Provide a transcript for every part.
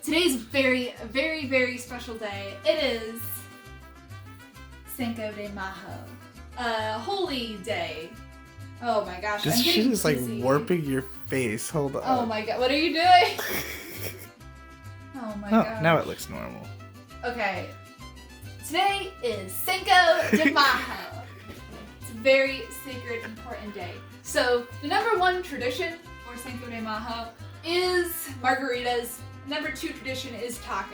today's very, very special day. It is Cinco de Mayo, holy day. Oh my gosh, This shit is like warping your face. Hold on. Oh my god, what are you doing? Oh my god. Now it looks normal. Okay, today is Cinco de Mayo. It's a very sacred, important day. So the number one tradition for Cinco de Mayo is margaritas. Number two tradition is tacos.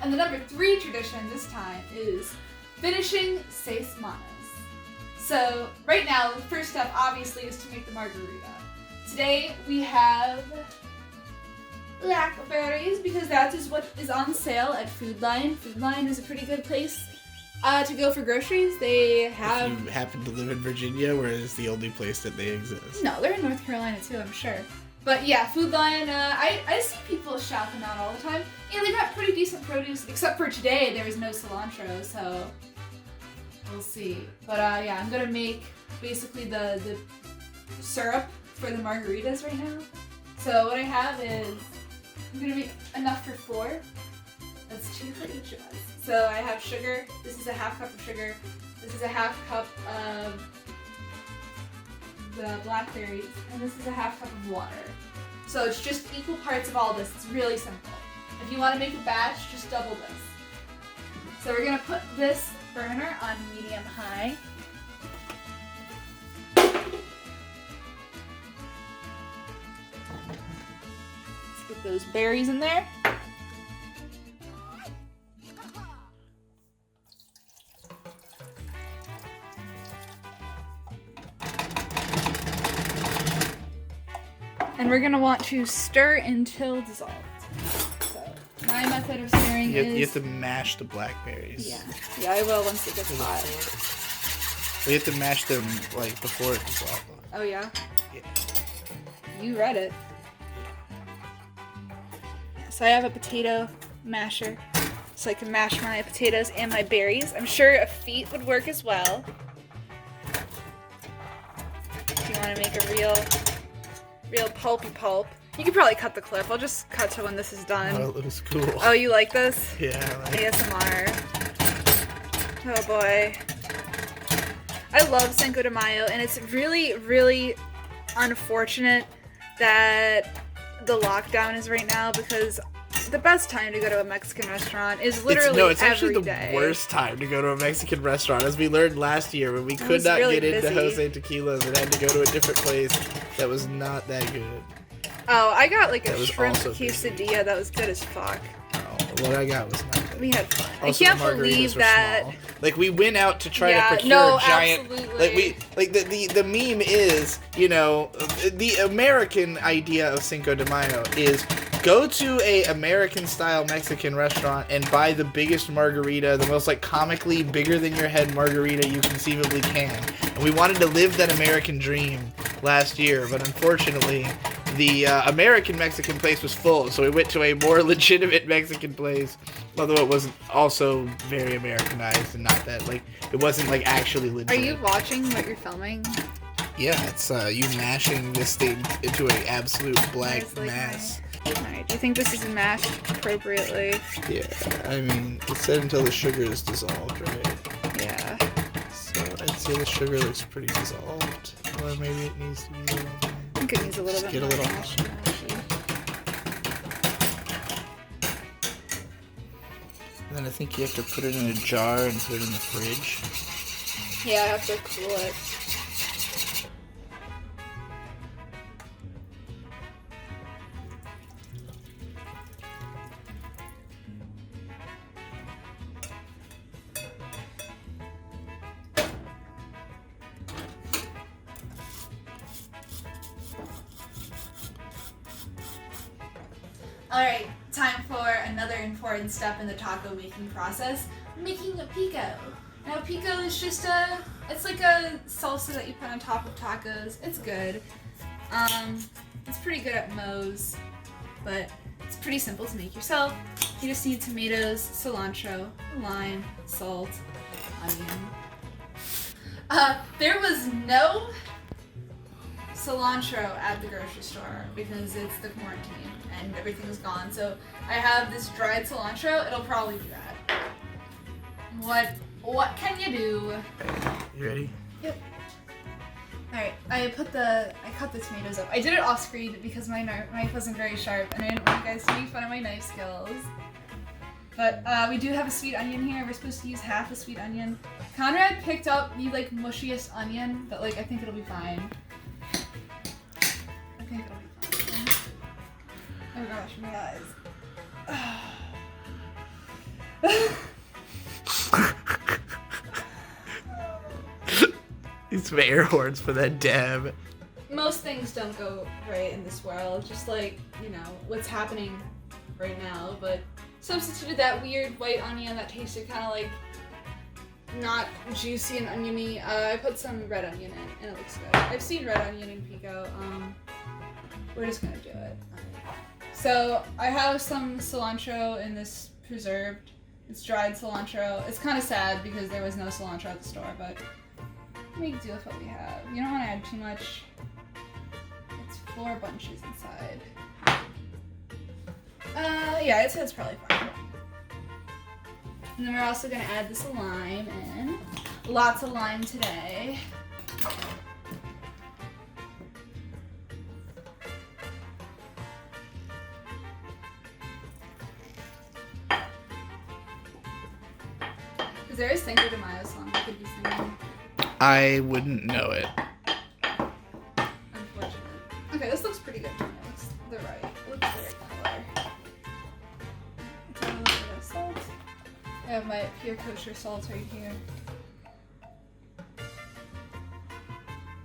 And the number three tradition this time is finishing Seis Manos. So right now, the first step obviously is to make the margarita. Today we have blackberries because that is what is on sale at Food Lion. Food Lion is a pretty good place to go for groceries. They have... If you happen to live in Virginia, where it's the only place that they exist. No, they're in North Carolina too, I'm sure. But yeah, Food Lion, I see people shout them out all the time. Yeah, they got pretty decent produce, except for today there was no cilantro, so we'll see. But yeah, I'm gonna make basically the syrup for the margaritas right now. So what I have is, I'm gonna make enough for 4. That's 2 for each of us. So I have sugar. This is a half cup of sugar. This is a half cup of the blackberries, and this is a half cup of water. So it's just equal parts of all this. It's really simple. If you want to make a batch, just double this. So we're gonna put this burner on medium-high. Let's get those berries in there. And we're gonna want to stir until dissolved. So my method of stirring is... You have to mash the blackberries. Yeah, I will once it gets hot. We have to mash them like before it dissolves. Oh yeah? Yeah. You read it. So I have a potato masher, so I can mash my potatoes and my berries. I'm sure a feet would work as well. If you want to make a real pulpy pulp. You could probably cut the clip. I'll just cut to when this is done. Oh, it looks cool. Oh, you like this? Yeah, I like ASMR. Oh boy. I love Cinco de Mayo, and it's really, really unfortunate that the lockdown is right now because the best time to go to a Mexican restaurant is literally it's actually every the day. worst time to go to a Mexican restaurant, as we learned last year when we could not really get into busy. Jose Tequila's and had to go to a different place that was not that good. Oh, I got like a That was shrimp also busy. quesadilla that was good as fuck. Oh, what I got was not good. We had fun. Also, I can't the margaritas believe were that. small. Like we went out to try Yeah, to procure no, a giant. absolutely. The meme is, you know, the American idea of Cinco de Mayo is go to a American style Mexican restaurant and buy the biggest margarita, the most like comically bigger than your head margarita you conceivably can. And we wanted to live that American dream last year, but unfortunately the American Mexican place was full, so we went to a more legitimate Mexican place, although it was also very Americanized and not that, like, it wasn't, like, actually legit. Are you watching what you're filming? Yeah, it's you mashing this thing into an absolute black It's like mass. Alright, do you think this is mashed appropriately? Yeah, I mean, it said until the sugar is dissolved, right? Yeah. So I'd say the sugar looks pretty dissolved, or maybe it needs to be a little more. I think it needs a little Just bit get a more little mashed, actually. And then I think you have to put it in a jar and put it in the fridge. Yeah, I have to cool it. Alright, time for another important step in the taco making process, making a pico. Now pico is just it's like a salsa that you put on top of tacos. It's good. It's pretty good at Moe's, but it's pretty simple to make yourself. You just need tomatoes, cilantro, lime, salt, onion. There was no cilantro at the grocery store because it's the quarantine and everything's gone. So I have this dried cilantro. It'll probably do that. What can you do? You ready? Yep. Alright, I cut the tomatoes up. I did it off screen because my knife wasn't very sharp and I didn't want you guys to make fun of my knife skills. But we do have a sweet onion here. We're supposed to use half a sweet onion. Conrad picked up the like mushiest onion, but like I think it'll be fine. I think it'll be fine. Oh gosh, my eyes. These air horns for that dab. Most things don't go right in this world, just like, you know, what's happening right now, but substituted that weird white onion that tasted kind of like not juicy and oniony. I put some red onion in and it looks good. I've seen red onion in pico. We're just gonna do it. So I have some cilantro in this preserved. It's dried cilantro. It's kind of sad because there was no cilantro at the store, but make do with what we have. You don't want to add too much. It's 4 bunches inside. Yeah, I'd say it's probably fine. And then we're also gonna add this lime in. Lots of lime today. Is there a Cinco de Mayo song we could be singing? I wouldn't know it. Unfortunate. Okay, this looks pretty good to me. It looks the right color. A little bit of salt. I have my pure kosher salt right here.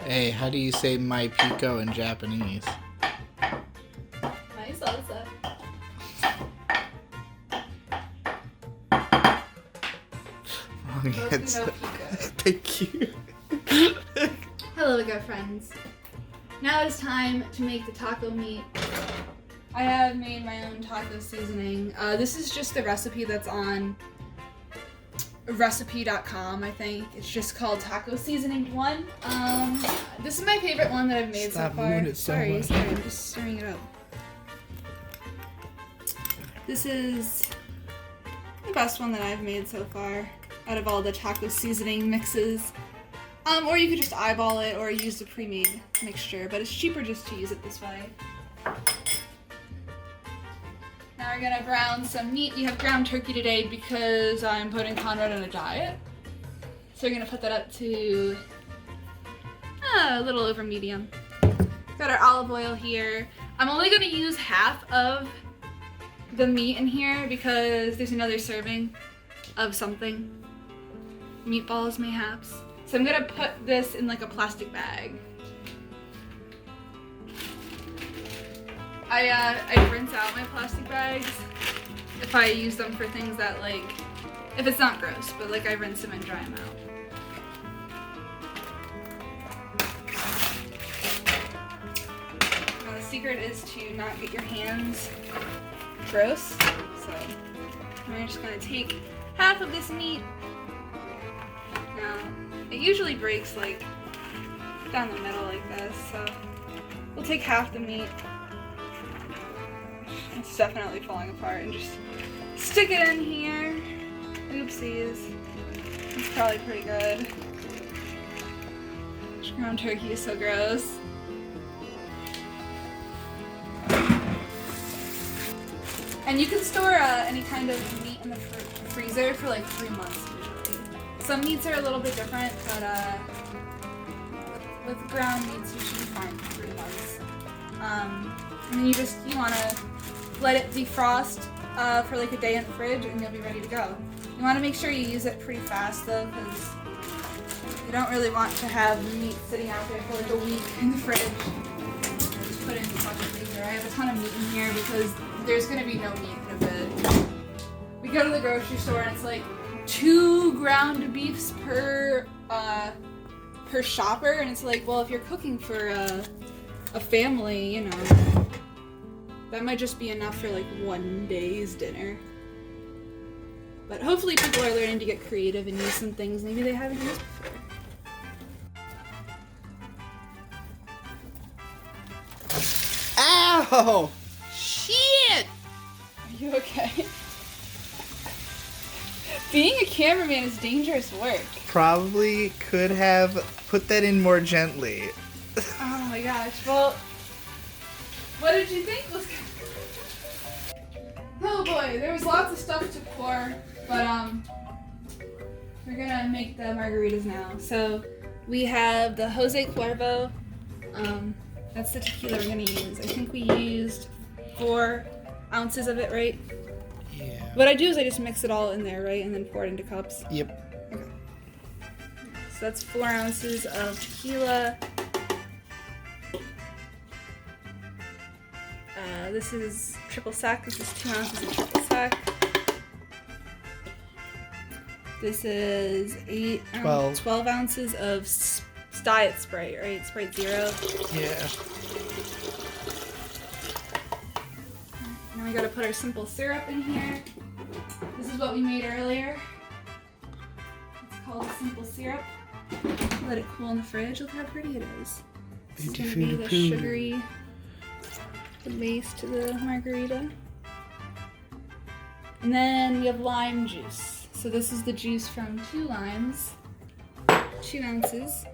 Hey, how do you say my pico in Japanese? My salsa. Yes. No pico. Thank you. Hello, good friends. Now it's time to make the taco meat. I have made my own taco seasoning. This is just the recipe that's on recipe.com, I think. It's just called Taco Seasoning 1. This is my favorite one that I've made Stop so far. moving it so much. Sorry, I'm just stirring it up. This is the best one that I've made so far out of all the taco seasoning mixes. Or you could just eyeball it or use the pre-made mixture, but it's cheaper just to use it this way. Now we're gonna brown some meat. We have ground turkey today because I'm putting Conrad on a diet. So we're gonna put that up to a little over medium. Got our olive oil here. I'm only gonna use half of the meat in here because there's another serving of something. Meatballs, mayhaps. So I'm gonna put this in like a plastic bag. I rinse out my plastic bags if I use them for things that like, if it's not gross, but like I rinse them and dry them out. Now the secret is to not get your hands gross. So we're just gonna take half of this meat. Now, it usually breaks like down the middle like this, so we'll take half the meat. It's definitely falling apart and just stick it in here. Oopsies. It's probably pretty good. Ground turkey is so gross. And you can store any kind of meat in the freezer for like 3 months usually. Some meats are a little bit different, but with ground meats you should be fine for 3 months. And then you want to let it defrost for like a day in the fridge and you'll be ready to go. You want to make sure you use it pretty fast though, because you don't really want to have meat sitting out there for like a week in the fridge. Just put it in the bucket freezer. I have a ton of meat in here because there's going to be no meat in a bit. We go to the grocery store and it's like 2 ground beefs per shopper, and it's like, well, if you're cooking for a family, you know, that might just be enough for like 1 day's dinner. But hopefully people are learning to get creative and use some things maybe they haven't used before. Oh, shit! Are you okay? Being a cameraman is dangerous work. Probably could have put that in more gently. Oh my gosh. Well, what did you think was Oh boy, there was lots of stuff to pour, but we're gonna make the margaritas now. So we have the Jose Cuervo. That's the tequila we're gonna use. I think we used 4 ounces of it, right? Yeah. What I do is I just mix it all in there, right? And then pour it into cups. Yep. Okay. So that's 4 ounces of tequila. This is triple sec. This is 2 ounces of triple sec. This is 12 ounces of Diet Sprite, right? Sprite Zero. Yeah. Now we gotta put our simple syrup in here. This is what we made earlier. It's called simple syrup. Let it cool in the fridge. Look how pretty it is. This is gonna be the sugary, the base to the margarita. And then we have lime juice. So this is the juice from 2 limes, 2 ounces.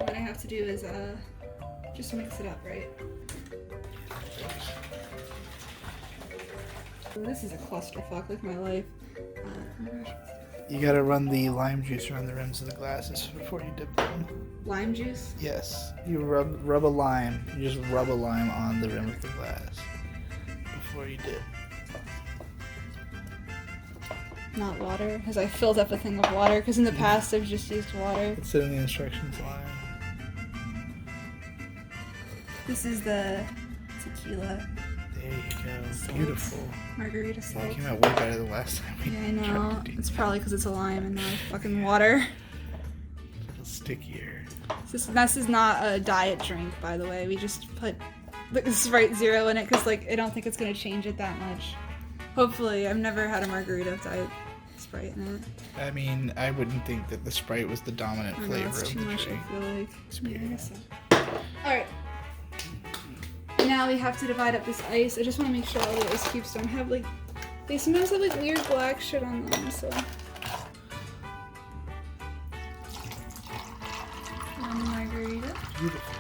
What I have to do is just mix it up, right? This is a clusterfuck with my life. You gotta run the lime juice around the rims of the glasses before you dip them. Lime juice? Yes. You rub a lime. You just rub a lime on the rim of the glass before you dip. Not water, because I filled up a thing of water, because in the past I've just used water. It's in the instructions line. This is the tequila. There you go. Beautiful. Margarita salt. That came out way better than last time. Yeah, I know. It's probably because it's a lime and not fucking water. A little stickier. This is not a diet drink, by the way. We just put the Sprite Zero in it because, like, I don't think it's gonna change it that much. Hopefully, I've never had a margarita with diet Sprite in it. I mean, I wouldn't think that the Sprite was the dominant flavor it's of too the much, drink. I feel like. Experience. Yeah, I guess so. Alright. Now we have to divide up this ice. I just want to make sure all the ice cubes don't have, like, they sometimes have, like, weird black shit on them, so. One margarita. Beautiful.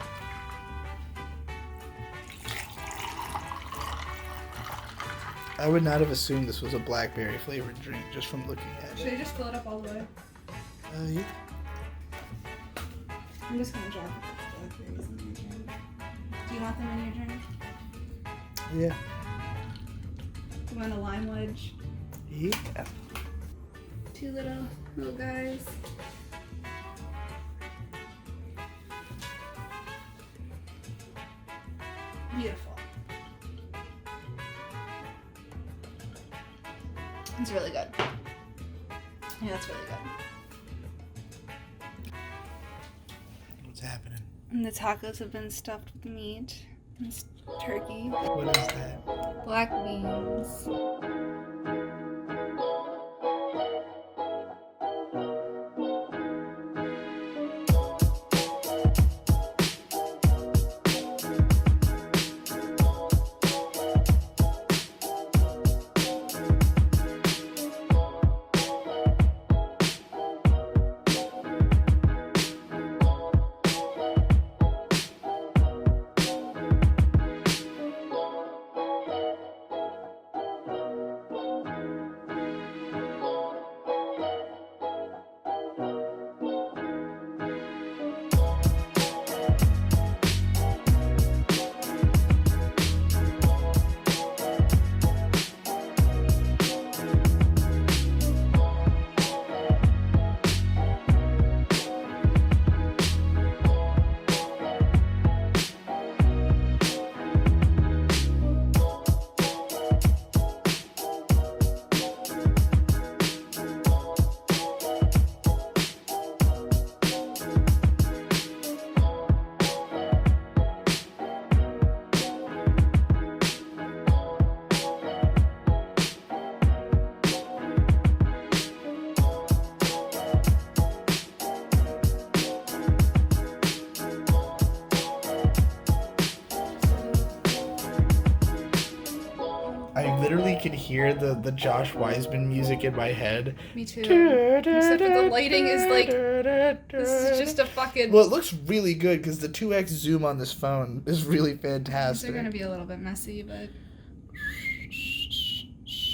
I would not have assumed this was a blackberry flavored drink just from looking at Should it. I just fill it up all the way? Yeah. I'm just gonna drop the blackberries in your drink. Do you want them in your drink? Yeah. You want a lime wedge? Yeah. 2 little guys. Beautiful. It's really good. Yeah, that's really good. What's happening? And the tacos have been stuffed with meat and turkey. What is that? Black beans. can hear the Josh Wiseman music in my head. Me too. Except for the lighting is like, this is just a fucking... Well, it looks really good because the 2x zoom on this phone is really fantastic. They're gonna be a little bit messy, but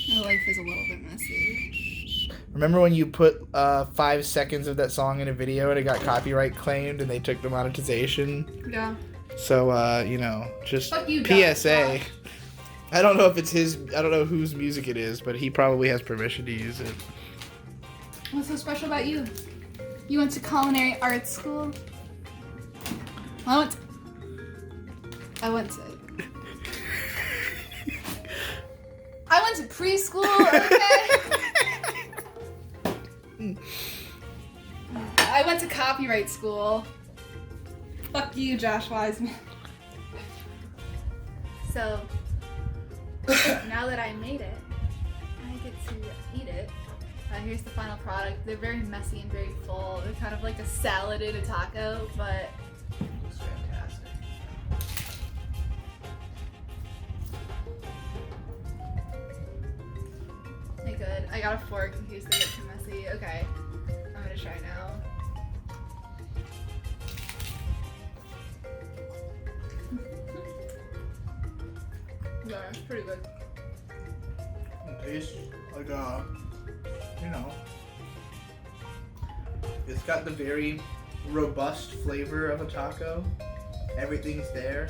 my life is a little bit messy. Remember when you put 5 seconds of that song in a video and it got copyright claimed and they took the monetization? Yeah. So, you know, just Fuck you, PSA. Josh. I don't know if it's his, I don't know whose music it is, but he probably has permission to use it. What's so special about you? You went to culinary arts school? I went to preschool, okay? I went to copyright school. Fuck you, Josh Wiseman. So, now that I made it, I get to eat it. Here's the final product. They're very messy and very full. They're kind of like a salad in a taco, but It's fantastic. they're good. I got a fork in case they get too messy. Okay, I'm gonna try now. Yeah, it's pretty good. It tastes like you know, it's got the very robust flavor of a taco. Everything's there.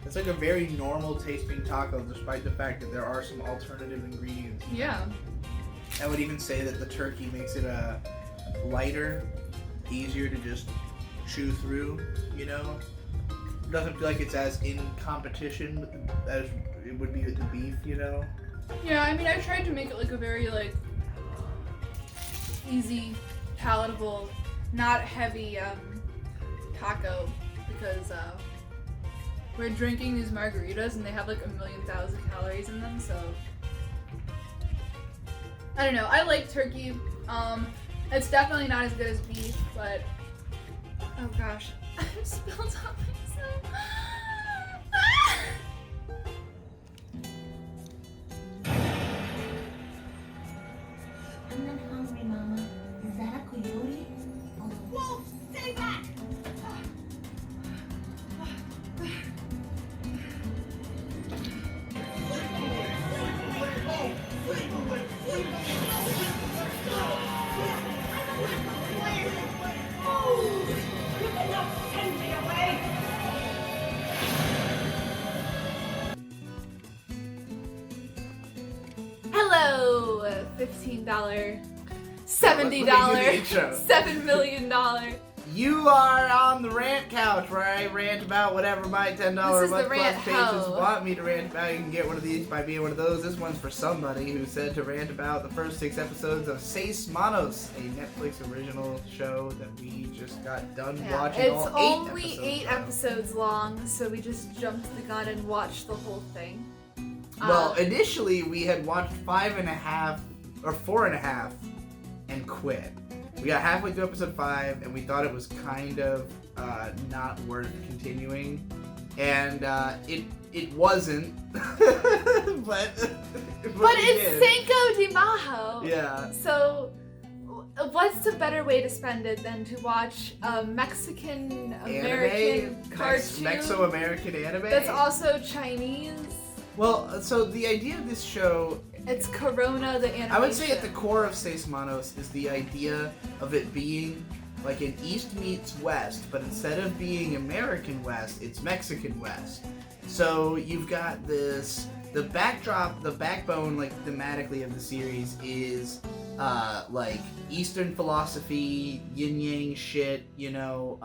It's like a very normal tasting taco, despite the fact that there are some alternative ingredients. Yeah. I would even say that the turkey makes it lighter, easier to just chew through, you know? It doesn't feel like it's as in competition as it would be with the beef, you know? Yeah, I mean, I tried to make it like a very, like, easy, palatable, not heavy, taco, because, we're drinking these margaritas and they have like 1,000,000 calories in them, so I don't know. I like turkey. It's definitely not as good as beef, but oh gosh, I spilled on myself. I'm not hungry, Mama. Is that a coyote? Oh. Whoa! Stay back! Hello, $15, $70, $7 million. You are on the rant couch where I rant about whatever my $10 This is month the plus rant patrons hoe. want me to rant about. You can get one of these by being one of those. This one's for somebody who said to rant about the first 6 episodes of Seis Manos, a Netflix original show that we just got done watching. It's all only 8 8 episodes long, so we just jumped the gun and watched the whole thing. Well, initially we had watched 5.5 or 4.5 and quit. We got halfway through episode 5 and we thought it was kind of not worth continuing, and it wasn't. but it's Cinco de Mayo. Yeah. So, what's a better way to spend it than to watch a Mexican-American cartoon? Meso-American anime? That's also Chinese. Well, so the idea of this show... It's Corona, the animation. I would say at the core of Seis Manos is the idea of it being like an East meets West, but instead of being American West, it's Mexican West. So you've got this... The backdrop, the backbone, like, thematically of the series is, like, Eastern philosophy, yin-yang shit, you know,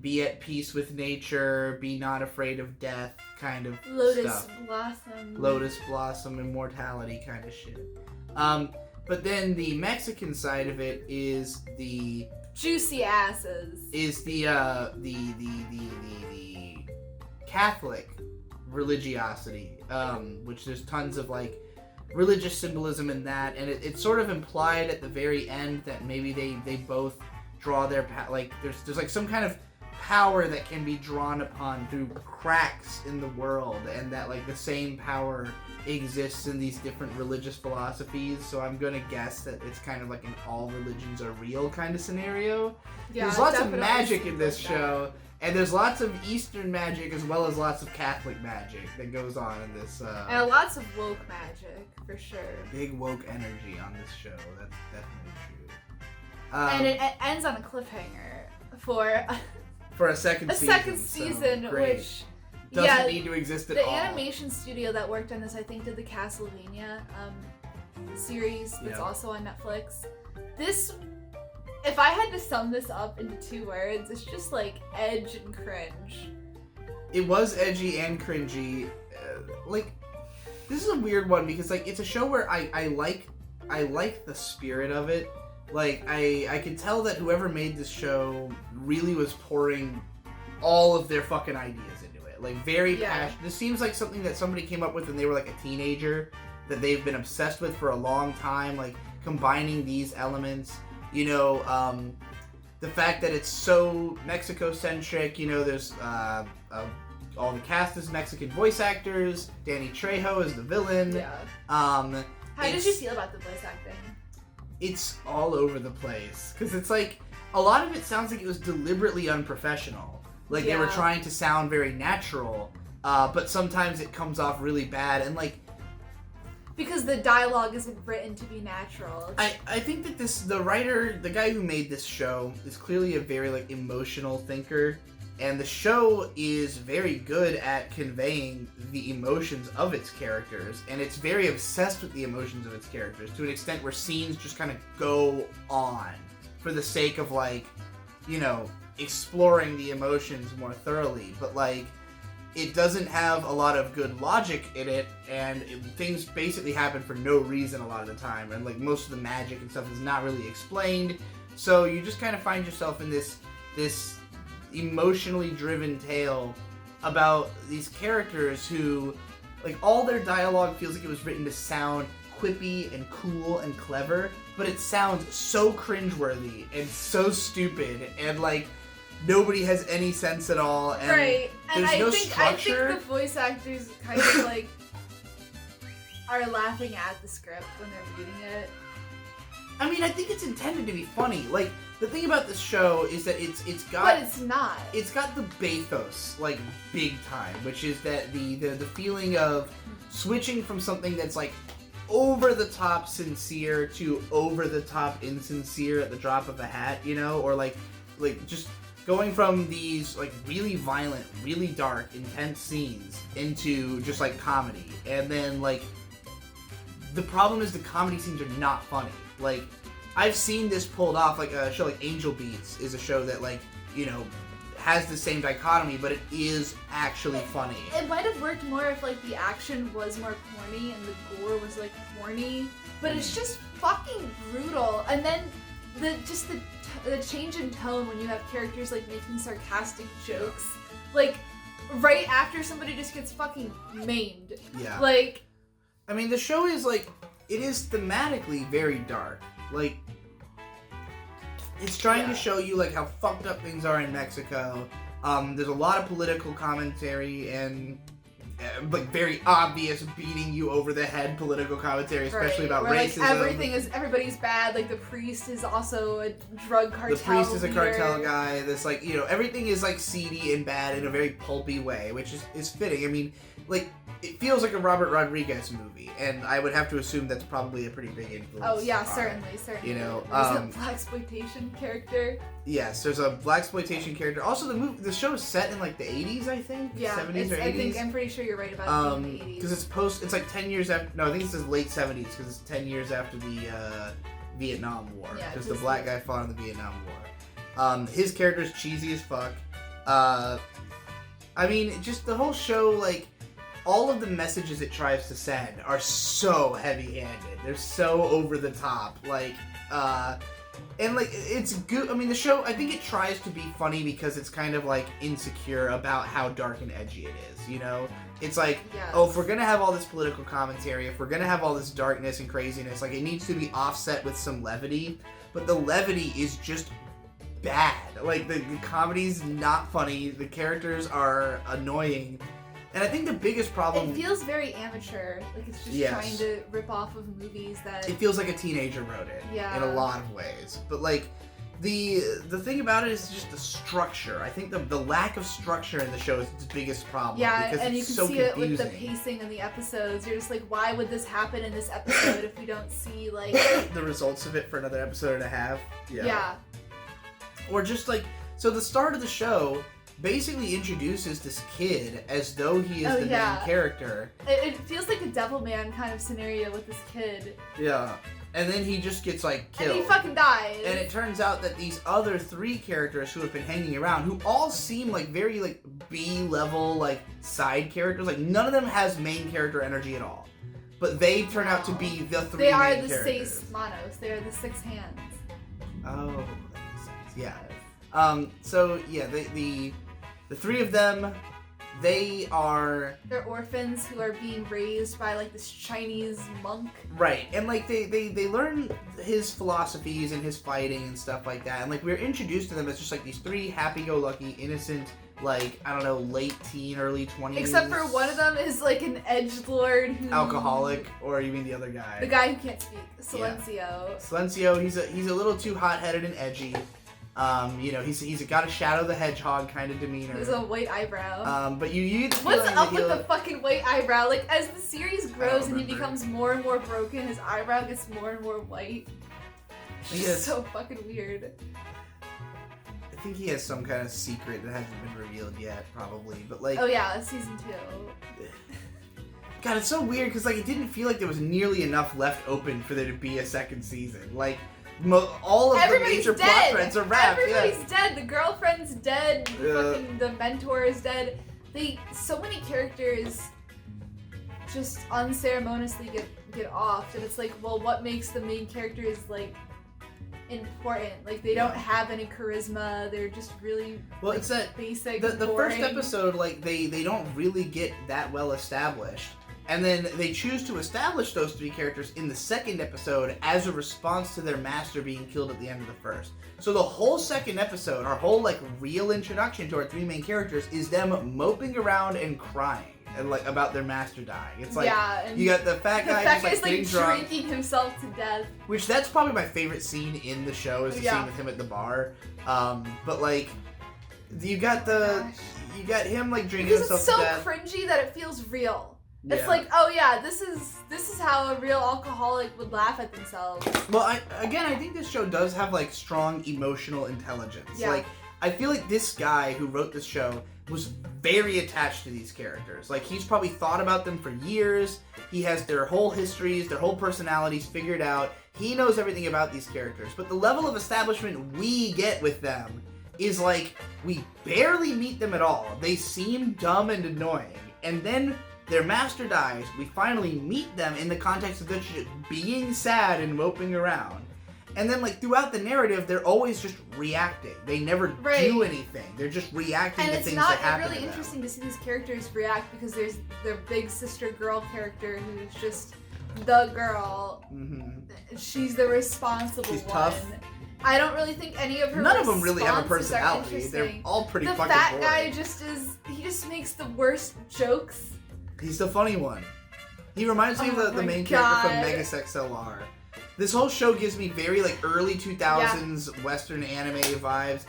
be at peace with nature, be not afraid of death kind of stuff. Lotus Blossom, immortality kind of shit. But then the Mexican side of it is the... Juicy asses. Is the Catholic religiosity, which there's tons of, like, religious symbolism in that, and it's sort of implied at the very end that maybe they both draw their like there's like some kind of power that can be drawn upon through cracks in the world, and that like the same power exists in these different religious philosophies. So I'm gonna guess that it's kind of like an all religions are real kind of scenario. Yeah, there's lots of definitely magic in seems this like show, and there's lots of Eastern magic as well as lots of Catholic magic that goes on in this. And lots of woke magic, for sure. Big woke energy on this show. That's definitely true. And it ends on a cliffhanger for a second season. So great. Which doesn't need to exist at the all. animation studio that worked on this, I think, did the Castlevania series that's also on Netflix. This, if I had to sum this up into 2 words, it's just like edge and cringe. It was edgy and cringy. Like, this is a weird one because like it's a show where I like the spirit of it. Like I could tell that whoever made this show really was pouring all of their fucking ideas into it. Like very passionate. This seems like something that somebody came up with when they were like a teenager, that they've been obsessed with for a long time. Like combining these elements, you know, the fact that it's so Mexico-centric. You know, there's all the cast is Mexican voice actors. Danny Trejo is the villain. Yeah. How did you feel about the voice acting? It's all over the place because it's like a lot of it sounds like it was deliberately unprofessional. Like they were trying to sound very natural, but sometimes it comes off really bad and like because the dialogue isn't written to be natural. I think that the guy who made this show is clearly a very like emotional thinker, and the show is very good at conveying the emotions of its characters, and it's very obsessed with the emotions of its characters to an extent where scenes just kind of go on for the sake of like, you know, exploring the emotions more thoroughly, but like it doesn't have a lot of good logic in it, and things basically happen for no reason a lot of the time, and like most of the magic and stuff is not really explained, so you just kind of find yourself in this emotionally driven tale about these characters who, like, all their dialogue feels like it was written to sound quippy and cool and clever, but it sounds so cringeworthy and so stupid, and like nobody has any sense at all, and right. And there's no I think structure. the voice actors kind of like are laughing at the script when they're reading it. I mean, I think it's intended to be funny. Like, the thing about this show is that it's got... But it's not. It's got the bathos, like, big time, which is that the feeling of switching from something that's, like, over-the-top sincere to over-the-top insincere at the drop of a hat, you know? Or, like just going from these, like, really violent, really dark, intense scenes into just, like, comedy. And then, like, the problem is the comedy scenes are not funny. Like, I've seen this pulled off, like a show like Angel Beats is a show that, like, you know, has the same dichotomy, but it is actually funny. It might have worked more if, like, the action was more corny and the gore was, like, corny, but it's just fucking brutal. And then the change in tone when you have characters, like, making sarcastic jokes, like, right after somebody just gets fucking maimed. Yeah. Like... I mean, the show is, like, it is thematically very dark. Like, it's trying to show you, like, how fucked up things are in Mexico. There's a lot of political commentary and, like, very obvious beating you over the head political commentary, especially about where, racism. Like, everybody's bad. Like, the priest is also a drug cartel The priest is a leader. cartel guy. This, like, you know, everything is, like, seedy and bad in a very pulpy way, which is fitting. I mean, like, it feels like a Robert Rodriguez movie, and I would have to assume that's probably a pretty big influence. Oh yeah, on certainly. You know, there's a blaxploitation character. Yes, there's a blaxploitation character. Also, the show is set in like the 80s, I think. Yeah, 70s or 80s. I'm pretty sure you're right about it being the 80s. Because it's like 10 years after. No, I think it's late 70s because it's 10 years after the Vietnam War. Yeah, because the black guy fought in the Vietnam War. His character's cheesy as fuck. I mean, just the whole show, like, all of the messages it tries to send are so heavy-handed. They're so over the top. Like, and, like, it's good. I mean, the show, I think it tries to be funny because it's kind of, like, insecure about how dark and edgy it is, you know? It's like, oh, if we're gonna have all this political commentary, if we're gonna have all this darkness and craziness, like, it needs to be offset with some levity. But the levity is just bad. Like, the comedy's not funny. The characters are annoying. And I think the biggest problem... It feels very amateur. Like, it's just trying to rip off of movies that... It feels like a teenager wrote it. Yeah. In a lot of ways. But, like, the thing about it is just the structure. I think the lack of structure in the show is its biggest problem. Yeah, because and you it's can so see confusing. it with the pacing in the episodes. You're just like, why would this happen in this episode if we don't see, like... the results of it for another episode and a half. Yeah. Or just, like... So the start of the show... basically introduces this kid as though he is the main character. It feels like a Devilman kind of scenario with this kid. Yeah. And then he just gets, like, killed. And he fucking dies. And it turns out that these other 3 characters who have been hanging around, who all seem like very, like, B-level, like, side characters. Like, none of them has main character energy at all. But they turn out to be the 3 They are main the characters. Seis Manos. They are the 6 hands. Oh, that makes sense. Yeah. So, yeah, the 3 of them, they're orphans who are being raised by, like, this Chinese monk. Right, and, like, they learn his philosophies and his fighting and stuff like that, and, like, we're introduced to them as just, like, these 3 happy-go-lucky, innocent, like, I don't know, late teen, early 20s. Except for one of them is, like, an edgelord who... Alcoholic, or you mean the other guy? The guy who can't speak. Silencio. Yeah. Silencio, he's a little too hot-headed and edgy. You know, he's got a Shadow the Hedgehog kind of demeanor. He's a white eyebrow. But you What's up with the fucking white eyebrow? Like, as the series grows and he remember. becomes more and more broken, his eyebrow gets more and more white. It's Yes. so fucking weird. I think he has some kind of secret that hasn't been revealed yet, probably. But, like... Oh yeah, season 2. God, it's so weird, because, like, it didn't feel like there was nearly enough left open for there to be a second season. Like... all of Everybody's the major dead. plot threads are wrapped. Everybody's dead. The girlfriend's dead. Fucking the mentor is dead. So many characters just unceremoniously get off, and it's like, well, what makes the main characters like important? Like, they don't have any charisma. They're just really It's that basic. the first boring. episode, like they don't really get that well established. And then they choose to establish those 3 characters in the second episode as a response to their master being killed at the end of the first. So the whole second episode, our whole, like, real introduction to our 3 main characters is them moping around and crying and, like, about their master dying. It's like, and you got the fat guy just, like, getting drunk. drinking himself to death. Which, that's probably my favorite scene in the show, is the scene with him at the bar. But, like, you got him, like, drinking because himself it's so to death. cringy that it feels real. Yeah. It's like, oh yeah, this is how a real alcoholic would laugh at themselves. Well, I think this show does have, like, strong emotional intelligence. Yeah. Like, I feel like this guy who wrote this show was very attached to these characters. Like, he's probably thought about them for years. He has their whole histories, their whole personalities figured out. He knows everything about these characters. But the level of establishment we get with them is, like, we barely meet them at all. They seem dumb and annoying. And then... their master dies, we finally meet them in the context of them just being sad and moping around. And then, like, throughout the narrative, they're always just reacting. They never do anything. They're just reacting to things that happen And it's to really them. interesting to see these characters react because there's their big sister girl character who's just the girl. Mm-hmm. She's the responsible She's one. tough. I don't really think any of her None of them really have a responses are personality. They're interesting. all pretty The fucking fat boring. guy he just makes the worst jokes. He's the funny one. He reminds me of the main character from Megas XLR. This whole show gives me very, like, early 2000s Western anime vibes.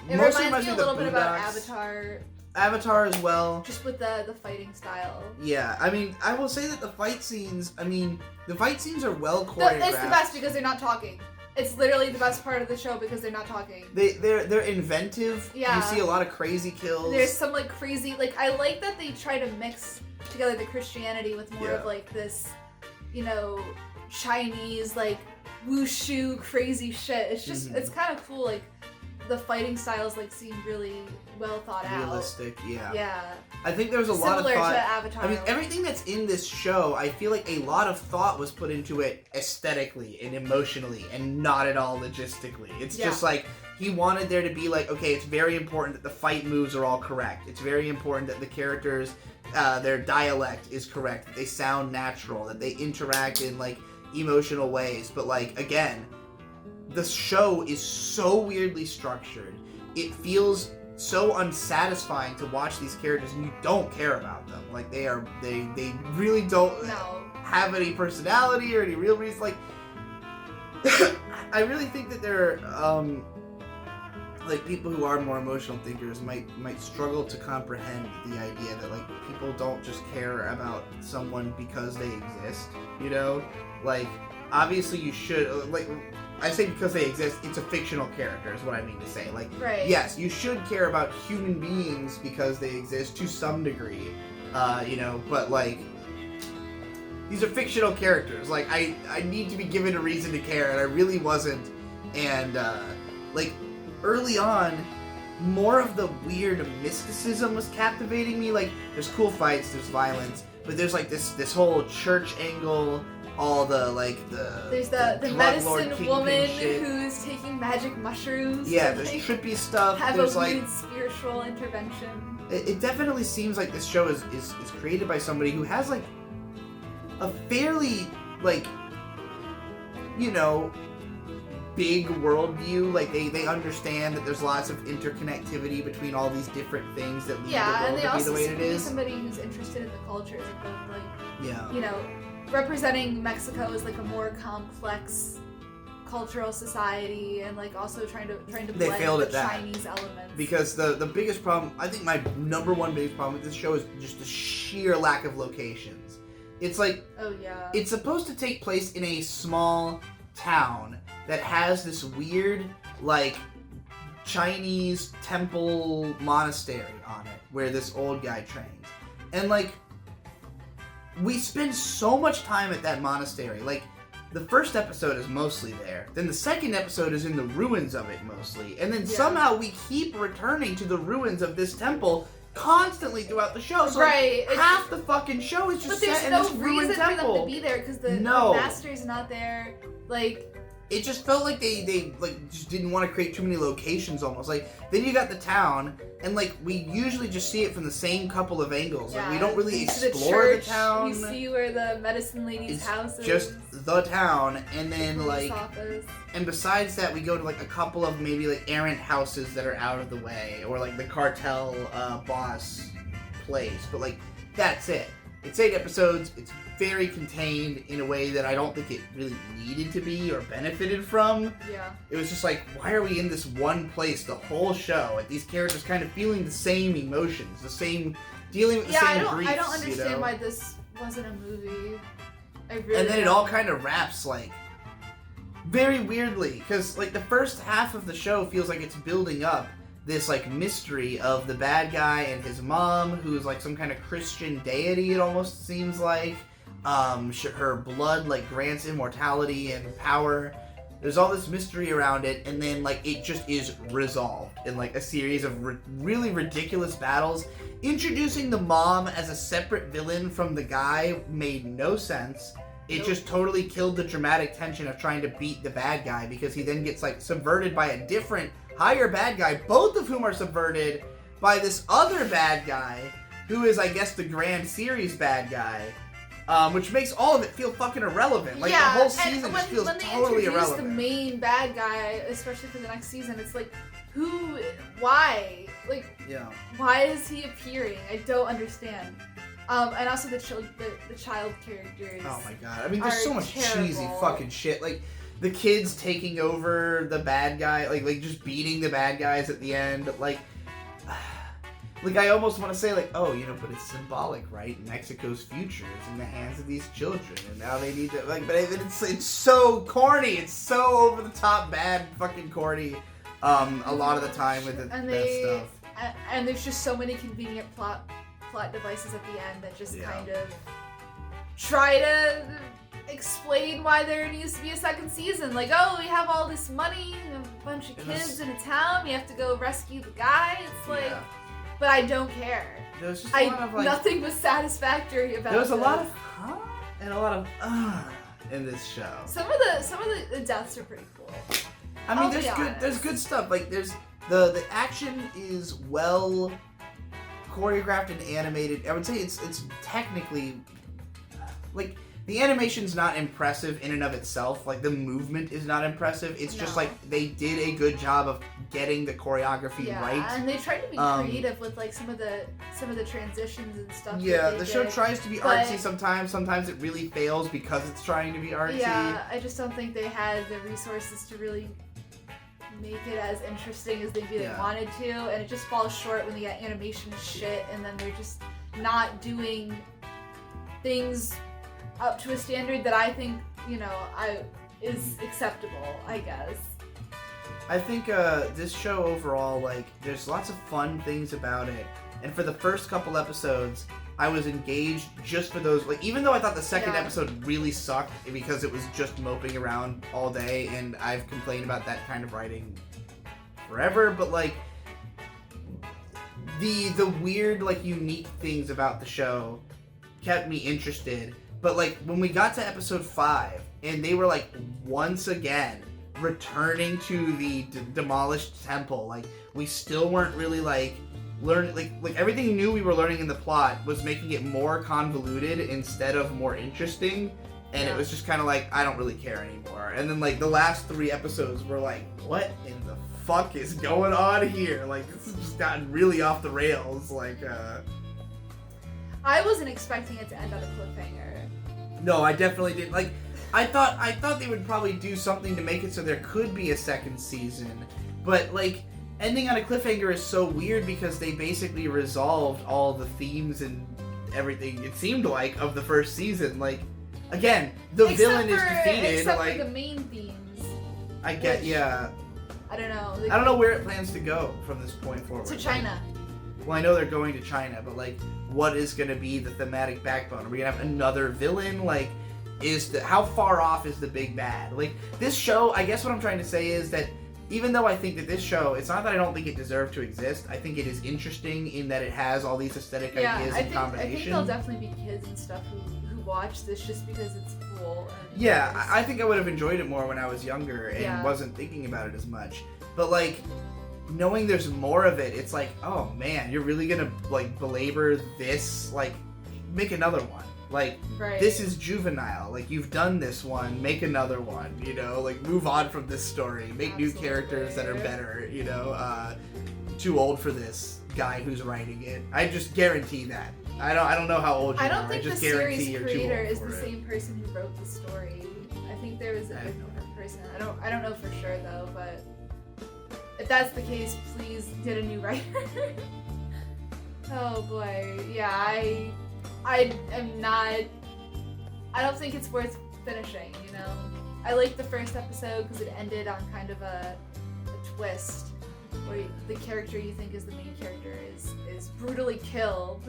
It Mostly reminds me a little bit about Boondocks. Avatar. Avatar as well. Just with the fighting style. Yeah, I mean, I will say that the fight scenes are well choreographed. It's the best because they're not talking. It's literally the best part of the show because they're not talking. They're inventive. Yeah. You see a lot of crazy kills. There's some, like, crazy... Like, I like that they try to mix together the Christianity with more of, like, this, you know, Chinese, like, wushu crazy shit. It's just... It's kind of cool, like, the fighting styles, like, seem really well thought out. Realistic, yeah. Yeah. I think there was a lot of Similar thought. to Avatar. I mean, everything that's in this show, I feel like a lot of thought was put into it aesthetically and emotionally, and not at all logistically. It's just like, he wanted there to be like, okay, it's very important that the fight moves are all correct. It's very important that the characters, their dialect is correct, that they sound natural, that they interact in, like, emotional ways. But, like, again, the show is so weirdly structured. it feels so unsatisfying to watch these characters and you don't care about them. Like they really don't have any personality or any real reason. Like I really think that there are like people who are more emotional thinkers might struggle to comprehend the idea that like people don't just care about someone because they exist, you know? Like obviously you should, like I say because they exist, it's a fictional character is what I mean to say. Like yes, you should care about human beings because they exist to some degree, you know, but like these are fictional characters. Like I need to be given a reason to care, and I really wasn't. And like early on, more of the weird mysticism was captivating me. Like there's cool fights, there's violence, but there's like this whole church angle. All the there's the medicine woman who's taking magic mushrooms. Yeah, there's trippy stuff. Have there's a weird spiritual intervention. It definitely seems like this show is created by somebody who has like a fairly like, you know, big worldview. Like they understand that there's lots of interconnectivity between all these different things that lead the world to be the way it is. Somebody who's interested in the cultures of both, like you know, representing Mexico as like a more complex cultural society, and like also trying to blend the Chinese elements. Because the biggest problem, I think my number one biggest problem with this show is just the sheer lack of locations. It's like, it's supposed to take place in a small town that has this weird like Chinese temple monastery on it where this old guy trains, and like we spend so much time at that monastery. Like, the first episode is mostly there. Then the second episode is in the ruins of it mostly. And then somehow we keep returning to the ruins of this temple constantly throughout the show. So like, half the fucking show is just set in this ruined temple. But there's no reason for them to be there because the master's not there. Like, it just felt like they like just didn't want to create too many locations almost. Like, then you got the town, and like we usually just see it from the same couple of angles. Like we don't really explore the town. You see where the medicine lady's house is. Just the town, and then like and besides that we go to like a couple of maybe like errant houses that are out of the way, or like the cartel boss place. But like that's it. It's 8 episodes. It's very contained in a way that I don't think it really needed to be or benefited from. Yeah. It was just like, why are we in this one place the whole show? And these characters kind of feeling the same emotions, dealing with the same griefs. I don't understand why this wasn't a movie. And then it all kind of wraps like very weirdly, because like the first half of the show feels like it's building up this like mystery of the bad guy and his mom, who's like some kind of Christian deity. It almost seems like her blood like grants immortality and power. There's all this mystery around it, and then like it just is resolved in like a series of really ridiculous battles. Introducing the mom as a separate villain from the guy made no sense. It just totally killed the dramatic tension of trying to beat the bad guy, because he then gets like subverted by a different higher bad guy, both of whom are subverted by this other bad guy who is, I guess, the Grand Series bad guy. Which makes all of it feel fucking irrelevant. Like, the whole season just feels totally irrelevant. The main bad guy, especially for the next season, it's like, why? Like, why is he appearing? I don't understand. And also the child characters. Oh my god. I mean, there's so much cheesy fucking shit. Like, the kids taking over the bad guy, like just beating the bad guys at the end. Like, I almost want to say, like, oh, you know, but it's symbolic, right? Mexico's future is in the hands of these children, and now they need to, like, but it's so corny. It's so over-the-top bad fucking corny a lot of the time with that stuff. And there's just so many convenient plot devices at the end that just kind of try to explain why there needs to be a second season. Like, oh, we have all this money, and a bunch of kids in a town, we have to go rescue the guy. It's like... But I don't care. There's just a lot of, like, nothing was satisfactory about it. There was a lot of and a lot of in this show. Some of the deaths are pretty cool. I mean, there's good stuff. Like, there's the action is well choreographed and animated. I would say it's technically, like, the animation's not impressive in and of itself. Like, the movement is not impressive. It's just No. like they did a good job of getting the choreography Yeah, right. and they tried to be creative with like some of the transitions and stuff. Yeah, that the they show did. tries to be But- artsy sometimes. Sometimes it really fails because it's trying to be artsy. Yeah, I just don't think they had the resources to really make it as interesting as maybe they Yeah. wanted to, and it just falls short when they get animation shit, and then they're just not doing things up to a standard that I think, is acceptable, I guess. I think this show overall, like, there's lots of fun things about it. And for the first couple episodes, I was engaged just for those. Like, even though I thought the second Yeah. episode really sucked because it was just moping around all day, and I've complained about that kind of writing forever, but like the weird, like, unique things about the show kept me interested. But like when we got to episode 5 and they were like once again returning to the demolished temple, like we still weren't really like learning, like everything new we were learning in the plot was making it more convoluted instead of more interesting, and Yeah. it was just kind of like, I don't really care anymore. And then like the last 3 episodes were like, what in the fuck is going on here? Like, this has just gotten really off the rails. Like, I wasn't expecting it to end on a cliffhanger. no, I definitely didn't. Like, I thought they would probably do something to make it so there could be a second season, but like ending on a cliffhanger is so weird because they basically resolved all the themes and everything, it seemed like, of the first season. Like, again, the villain is defeated. Except Like, for the main themes. I get, which- yeah. I don't know. I don't know where it plans to go from this point forward. To China. Well, I know they're going to China, but like, what is going to be the thematic backbone? Are we going to have another villain? Like, how far off is the big bad? Like, this show, I guess what I'm trying to say is that even though I think that this show, it's not that I don't think it deserved to exist. I think it is interesting in that it has all these aesthetic ideas in combination. I think there'll definitely be kids and stuff who watch this just because it's cool. And Yeah, it's- I think I would have enjoyed it more when I was younger and Yeah. wasn't thinking about it as much. But like, knowing there's more of it, it's like, oh man, you're really gonna like belabor this? Like, make another one. Like, right. this is juvenile. Like, you've done this one, make another one, like, move on from this story. Make new Absolutely. characters that are better, too old for this guy who's writing it. I just guarantee that. I don't know how old you I are. don't think I just the series guarantee you're too creator old is for the it. same person who wrote the story. I think there was a I have no different person. I don't know for sure though, but if that's the case, please get a new writer. Oh boy, yeah, I am not. I don't think it's worth finishing. I liked the first episode because it ended on kind of a twist where the character you think is the main character is brutally killed,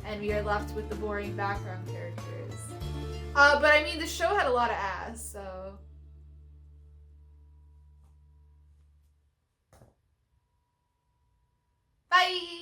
and we are left with the boring background characters. But I mean, the show had a lot of ass, so. Bye!